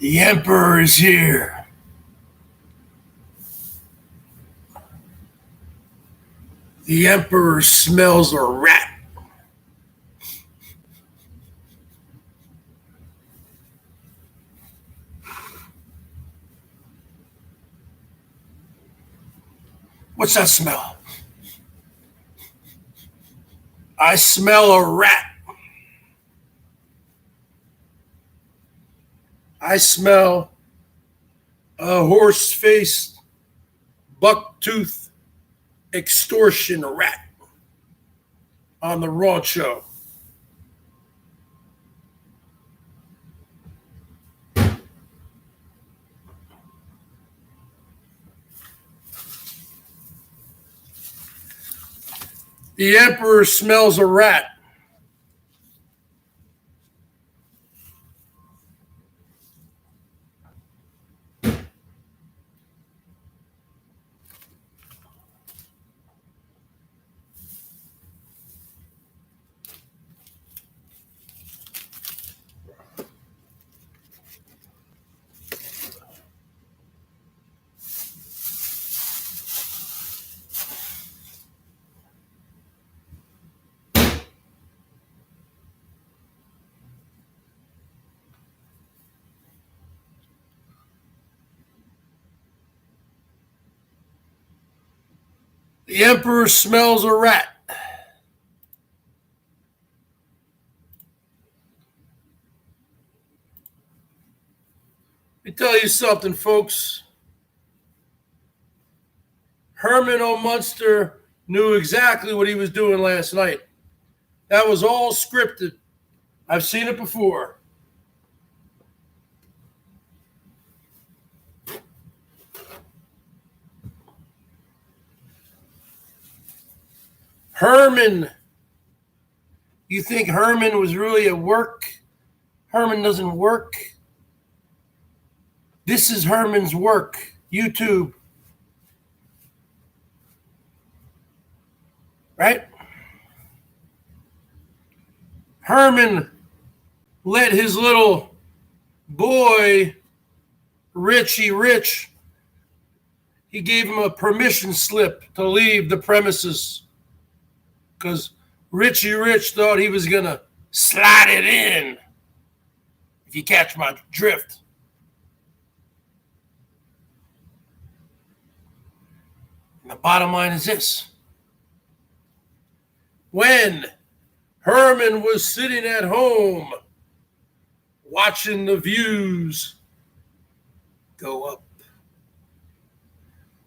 The Emperor is here. The Emperor smells a rat. What's that smell? I smell a rat. I smell a horse-faced, buck-toothed extortion rat on the rancho. The Emperor smells a rat. The Emperor smells a rat. Let me tell you something, folks. Herman O. Munster knew exactly what he was doing last night. That was all scripted. I've seen it before. Herman. You think Herman was really at work? Herman doesn't work. This is Herman's work. YouTube. Right? Herman let his little boy, Richie Rich, he gave him a permission slip to leave the premises because Richie Rich thought he was going to slide it in, if you catch my drift. And the bottom line is this. When Herman was sitting at home watching the views go up,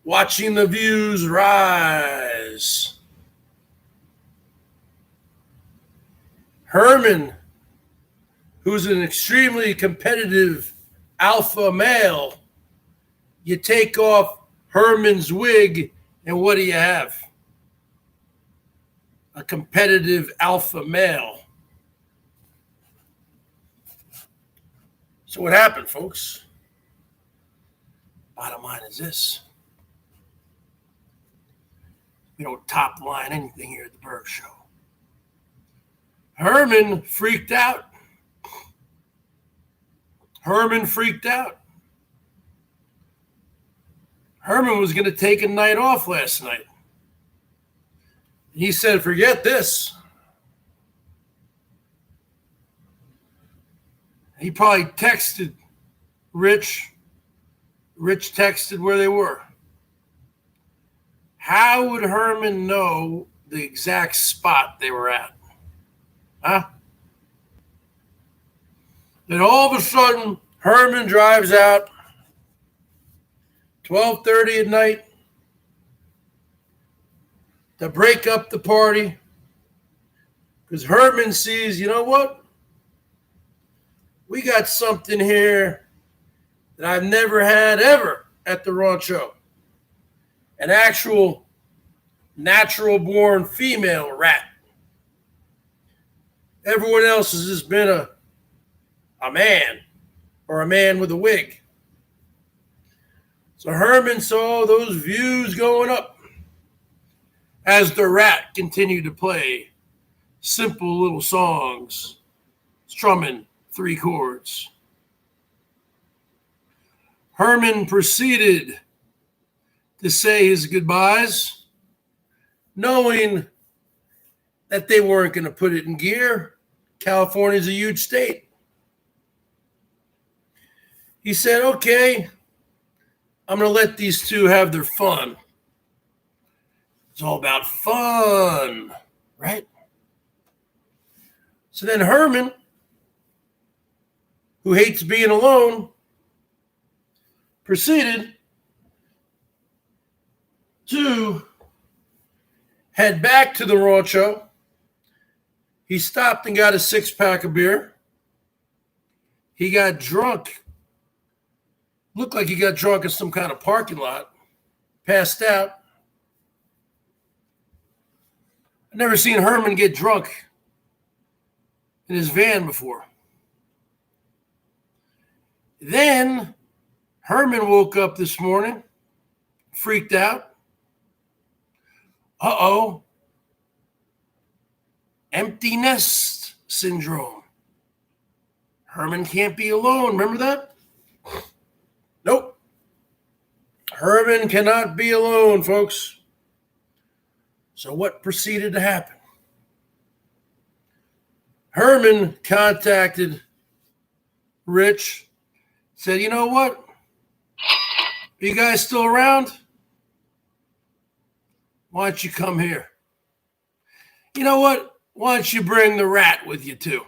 watching the views rise, Herman, who's an extremely competitive alpha male, you take off Herman's wig, and what do you have? A competitive alpha male. So what happened, folks? Bottom line is this. We don't top line anything here at the BERGS Show. Herman freaked out. Herman freaked out. Herman was going to take a night off last night. He said, forget this. He probably texted Rich. Rich texted where they were. How would Herman know the exact spot they were at? Huh? Then all of a sudden, Herman drives out, 12:30 at night, to break up the party. Because Herman sees, you know what? We got something here that I've never had ever at the rancho. An actual natural-born female rat. Everyone else has just been a man or a man with a wig. So Herman saw those views going up as the rat continued to play simple little songs, strumming 3 chords. Herman proceeded to say his goodbyes, knowing that they weren't going to put it in gear. California's a huge state. He said, okay, I'm going to let these two have their fun. It's all about fun, right? So then Herman, who hates being alone, proceeded to head back to the rancho. He stopped and got a 6-pack of beer. He got drunk. Looked like he got drunk in some kind of parking lot. Passed out. I've never seen Herman get drunk in his van before. Then Herman woke up this morning, freaked out. Uh-oh. Empty nest syndrome. Herman can't be alone. Remember that? Nope. Herman cannot be alone, folks. So what proceeded to happen? Herman contacted Rich, said, you know what? Are you guys still around? Why don't you come here? You know what? Why don't you bring the rat with you too?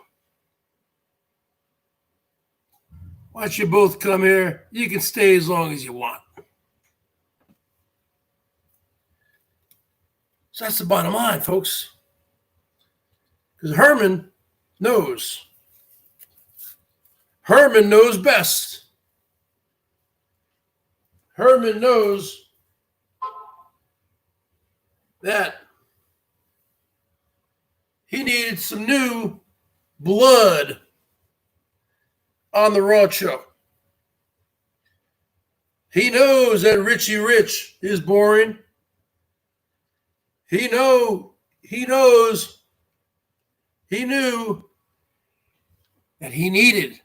Why don't you both come here? You can stay as long as you want. So that's the bottom line, folks. Because Herman knows. Herman knows best. Herman knows that he needed some new blood on the rancho. He knows that Richie Rich is boring. He knew that he needed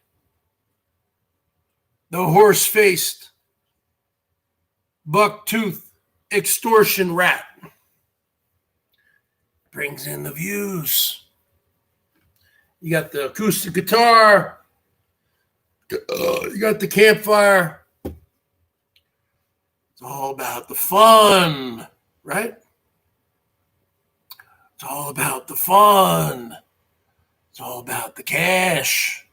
the horse-faced, buck-toothed extortion rat. Brings in the views. You got the acoustic guitar. You got the campfire. It's all about the fun, right? It's all about the fun. It's all about the cash.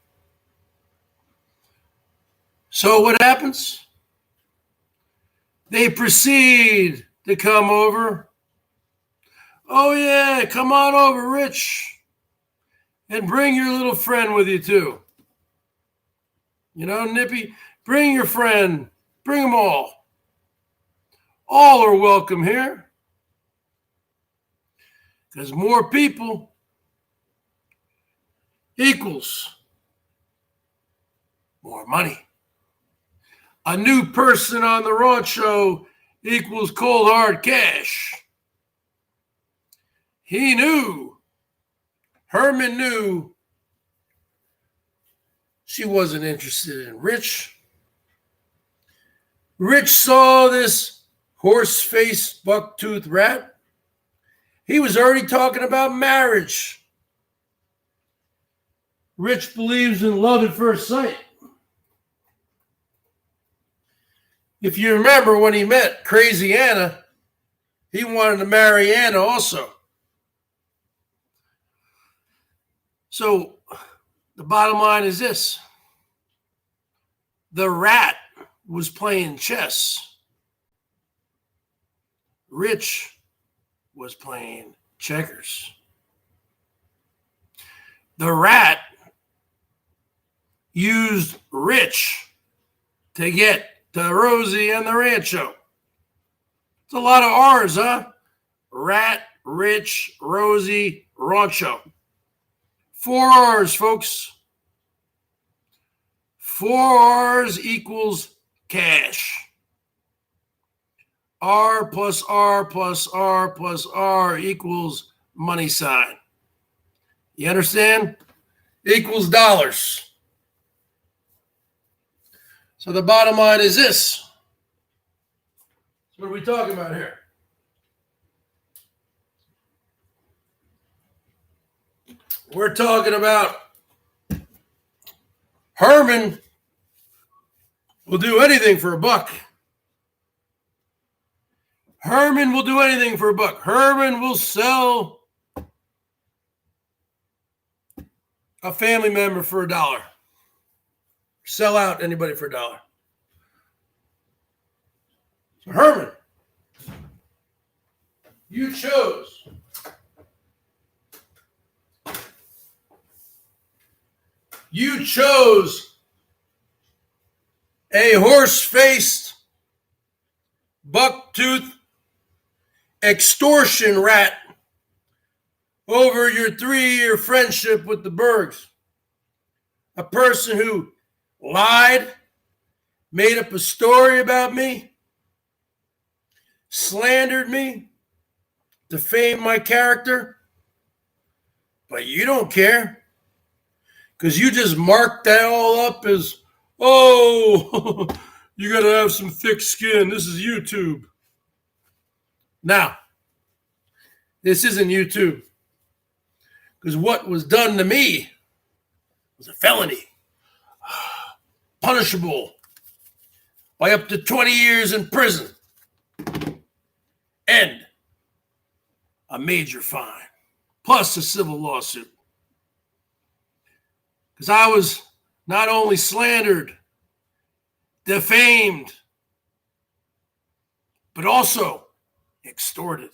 So what happens? They proceed to come over. Oh, yeah, come on over, Rich. And bring your little friend with you, too. You know, Nippy, bring your friend. Bring them all. All are welcome here. Because more people equals more money. A new person on the rancho equals cold hard cash. He knew, Herman knew, She wasn't interested in Rich. Rich saw this horse-faced, buck-toothed rat. He was already talking about marriage. Rich believes in love at first sight. If you remember when he met Crazy Anna, he wanted to marry Anna also. So the bottom line is this. The rat was playing chess. Rich was playing checkers. The rat used Rich to get to Rosie and the rancho. It's a lot of R's, huh? Rat, Rich, Rosie, rancho. 4 R's, folks. 4 R's equals cash. R plus R plus R plus R equals money sign. You understand? Equals dollars. So the bottom line is this. What are we talking about here? We're talking about Herman will do anything for a buck. Herman will do anything for a buck. Herman will sell a family member for $1. Sell out anybody for $1. So Herman, you chose a horse-faced, buck-toothed extortion rat over your 3-year friendship with the Bergs. A person who lied, made up a story about me, slandered me, defamed my character. But you don't care because you just marked that all up as, oh, you got to have some thick skin. This is YouTube. Now, this isn't YouTube because what was done to me was a felony, punishable by up to 20 years in prison and a major fine, plus a civil lawsuit. Because I was not only slandered, defamed, but also extorted.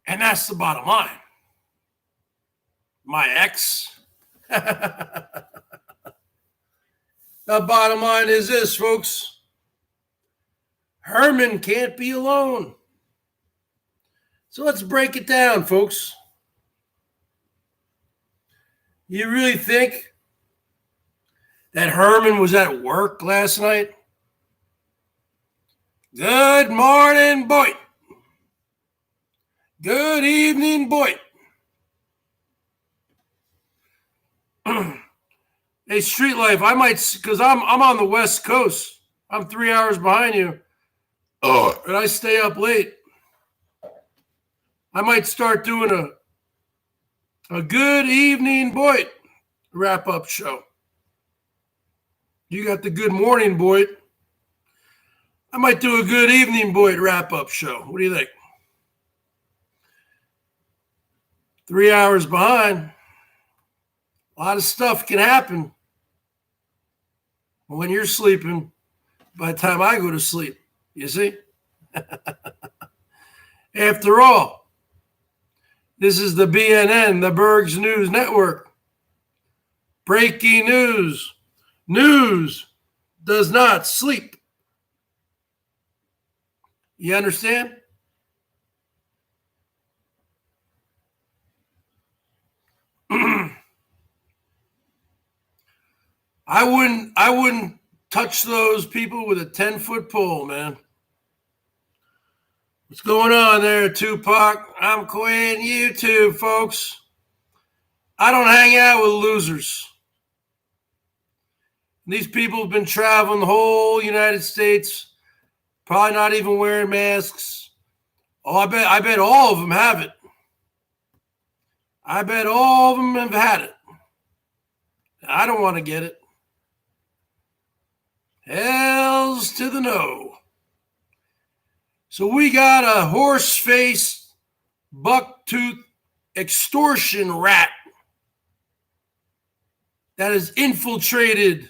And that's the bottom line. My ex. The bottom line is this, folks. Herman can't be alone. So let's break it down, folks. You really think that Herman was at work last night? Good morning, BOYT. Good evening, BOYT. Hey, Street Life, I might, because I'm on the West Coast. I'm 3 hours behind you. And I stay up late. I might start doing a good evening, BOYT wrap-up show. You got the good morning, BOYT. I might do a good evening, BOYT wrap-up show. What do you think? 3 hours behind. A lot of stuff can happen when you're sleeping by the time I go to sleep. You see? After all, this is the BNN, the Bergs News Network. Breaking news. News does not sleep. You understand? I wouldn't touch those people with a 10-foot pole, man. What's going on there, Tupac? I'm quitting YouTube, folks. I don't hang out with losers. These people have been traveling the whole United States, probably not even wearing masks. Oh, I bet all of them have it. I bet all of them have had it. I don't want to get it. Hells to the no. So we got a horse-faced, buck-toothed extortion rat that has infiltrated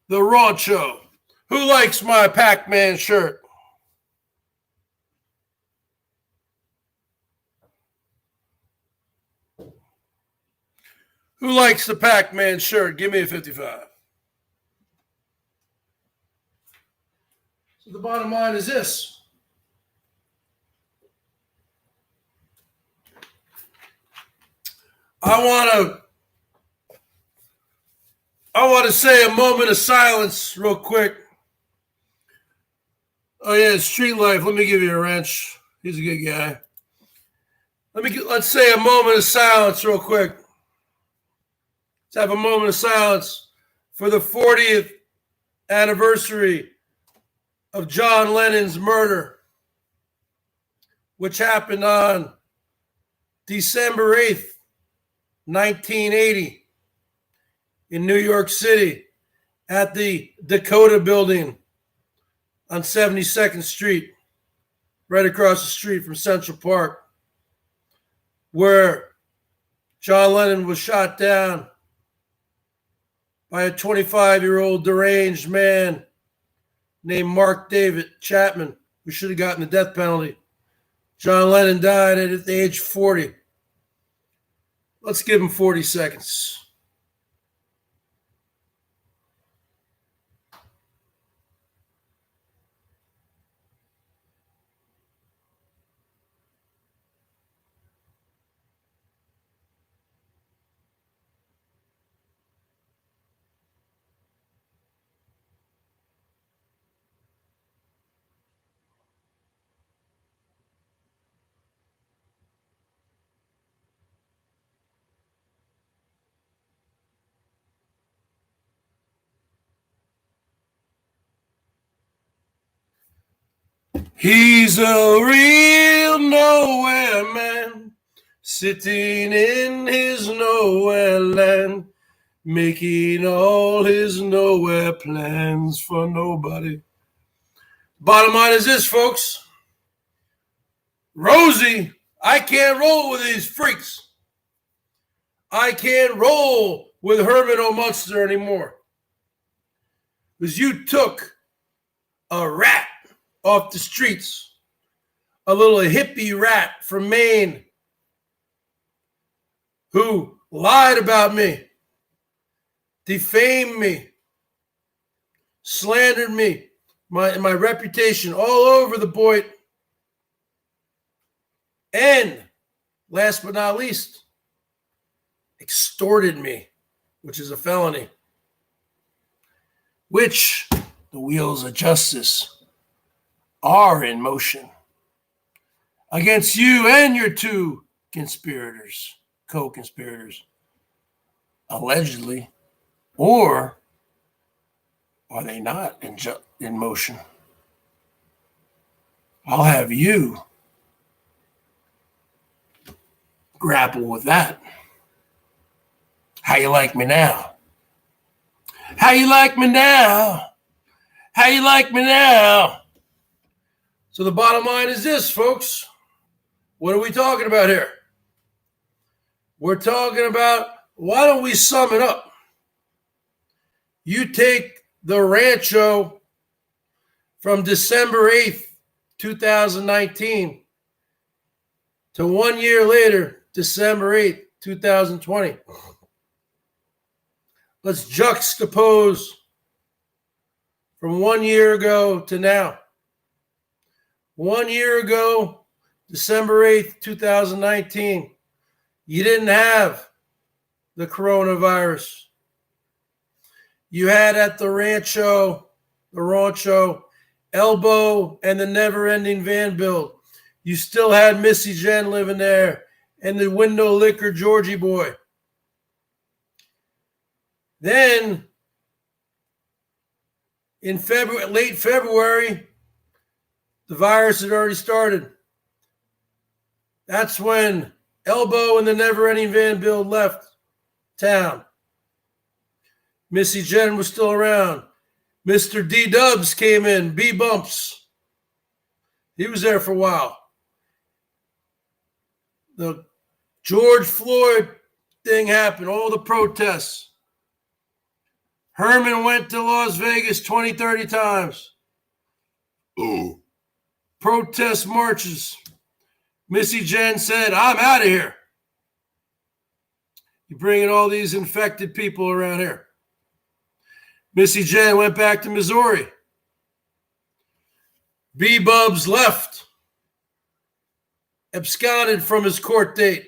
the rancho. Who likes my Pac-Man shirt? Who likes the Pac-Man shirt? Give me a 55. So the bottom line is this. I want to say a moment of silence real quick. Oh yeah, Street Life. Let me give you a wrench. He's a good guy. Let's say a moment of silence real quick. Let's have a moment of silence for the 40th anniversary of John Lennon's murder, which happened on December 8th, 1980 in New York City at the Dakota Building on 72nd Street, right across the street from Central Park, where John Lennon was shot down by a 25-year-old deranged man named Mark David Chapman, who should have gotten the death penalty. John Lennon died at the age of 40. Let's give him 40 seconds. He's a real nowhere man, sitting in his nowhere land, making all his nowhere plans for nobody. Bottom line is this, folks. Rosie, I can't roll with these freaks. I can't roll with Herman O. Munster anymore. Because you took a rat off the streets, a little hippie rat from Maine who lied about me, defamed me, slandered me, my reputation all over the BOYT, and last but not least, extorted me, which is a felony, which the wheels of justice are in motion against you and your two conspirators, co-conspirators, allegedly, or are they not in motion? I'll have you grapple with that. How you like me now? How you like me now? How you like me now? So the bottom line is this, folks. What are we talking about here? We're talking about, why don't we sum it up? You take the rancho from December 8th, 2019 to 1 year later, December 8th, 2020. Let's juxtapose from 1 year ago to now. 1 year ago, December 8th, 2019, you didn't have the coronavirus. You had at the rancho, Elbow and the never-ending van build. You still had Missy Jen living there and the window licker Georgie boy. Then in late February, the virus had already started. That's when Elbow and the never-ending Van Bill left town. Missy Jen was still around. Mr. D-Dubs came in, B-Bumps. He was there for a while. The George Floyd thing happened, all the protests. Herman went to Las Vegas 20, 30 times. Ooh. Protest marches. Missy Jen said, I'm out of here. You're bringing all these infected people around here. Missy Jen went back to Missouri. B-Bubs left. Absconded from his court date.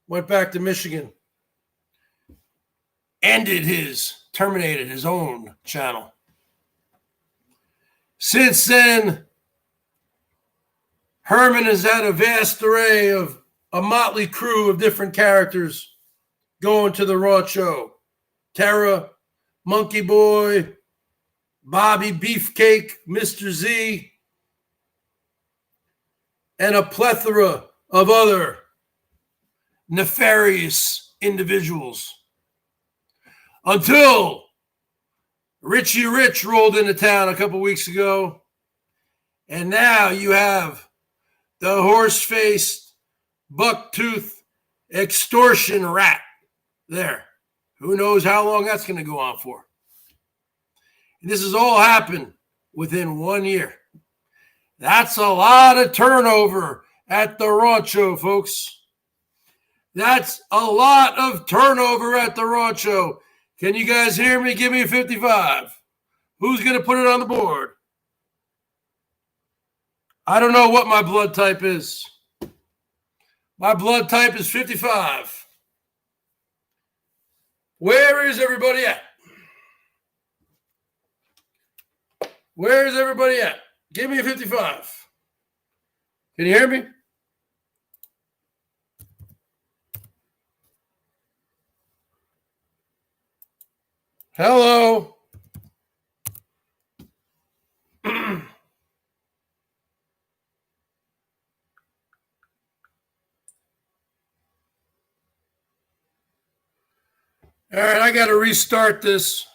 Went back to Michigan. Terminated his own channel. Since then, Herman has had a vast array of a motley crew of different characters going to the rancho. Terra, Monkey Boy, Bobby Beefcake, Mr. Z, and a plethora of other nefarious individuals. Until Richie Rich rolled into town a couple weeks ago, and now you have the horse-faced, buck-toothed extortion rat there. Who knows how long that's going to go on for? And this has all happened within 1 year. That's a lot of turnover at the rancho, folks. That's a lot of turnover at the rancho. Can you guys hear me? Give me a 55. Who's going to put it on the board? I don't know what my blood type is. My blood type is 55. Where is everybody at? Where is everybody at? Give me a 55. Can you hear me? Hello. All right, I got to restart this.